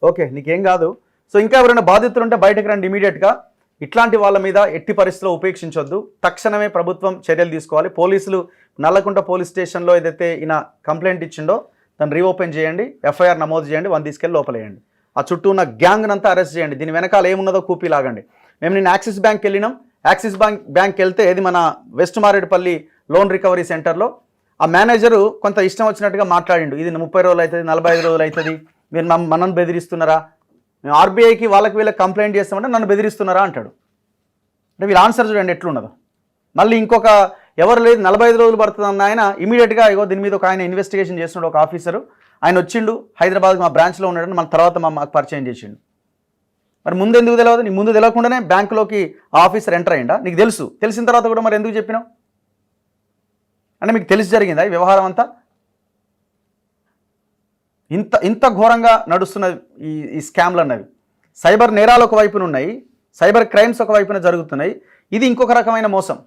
Okay, నీకేం కాదు. So ఇంకా ఎవరైనా బాధితులు ఉంటే బయటకు రండి ఇమీడియట్గా. ఇట్లాంటి వాళ్ళ మీద ఎట్టి పరిస్థితిలో ఉపేక్షించొద్దు. తక్షణమే ప్రభుత్వం చర్యలు తీసుకోవాలి. పోలీసులు నల్లకుంట పోలీస్ స్టేషన్లో ఏదైతే ఈయన కంప్లైంట్ ఇచ్చిండో దాన్ని రీఓపెన్ చేయండి, ఎఫ్ఐఆర్ నమోదు చేయండి, వాళ్ళని తీసుకెళ్ళి లోపలేయండి. ఆ చుట్టూ ఉన్న గ్యాంగ్ అంతా అరెస్ట్ చేయండి. దీని వెనకాల ఏమున్నదో కూపీ లాగండి. మేము నేను యాక్సిస్ బ్యాంక్కి వెళ్ళినాం. యాక్సిస్ బ్యాంక్కి వెళ్తే ఇది మన వెస్ట్ మారేడుపల్లి లోన్ రికవరీ సెంటర్లో ఆ మేనేజరు కొంత ఇష్టం వచ్చినట్టుగా మాట్లాడిండు. ఇది 30 రోజులు అవుతుంది, 45 రోజులు అవుతుంది, మీరు మనల్ని బెదిరిస్తున్నారా, మేము ఆర్బీఐకి వాళ్ళకి వీళ్ళకి కంప్లైంట్ చేస్తామంటే నన్ను బెదిరిస్తున్నారా అంటాడు. అంటే వీళ్ళ ఆన్సర్ చూడండి ఎట్లున్నదో. మళ్ళీ ఇంకొక ఎవరు లేదు 45 రోజులు పడుతుంది అన్న ఆయన ఇమీడియట్గా ఇగో దీని మీద ఒక ఆయన ఇన్వెస్టిగేషన్ చేస్తున్నాడు, ఒక ఆఫీసరు ఆయన వచ్చిండు, హైదరాబాద్కి మా బ్రాంచ్లో ఉన్నాడని మన తర్వాత మాకు పరిచయం చేసిండు. మరి ముందు ఎందుకు తెలియదు? నీకు ముందు తెలియకుండానే బ్యాంకులోకి ఆఫీసర్ ఎంటర్ అయ్యిండా? నీకు తెలుసు, తెలిసిన తర్వాత కూడా మరి ఎందుకు చెప్పినావు? అంటే మీకు తెలిసి జరిగిందా ఈ వ్యవహారం అంతా? ఇంత ఘోరంగా నడుస్తున్న ఈ స్కామ్లు అన్నవి. సైబర్ నేరాలు ఒక వైపున ఉన్నాయి, సైబర్ క్రైమ్స్ ఒక వైపున జరుగుతున్నాయి. ఇది ఇంకొక రకమైన మోసం.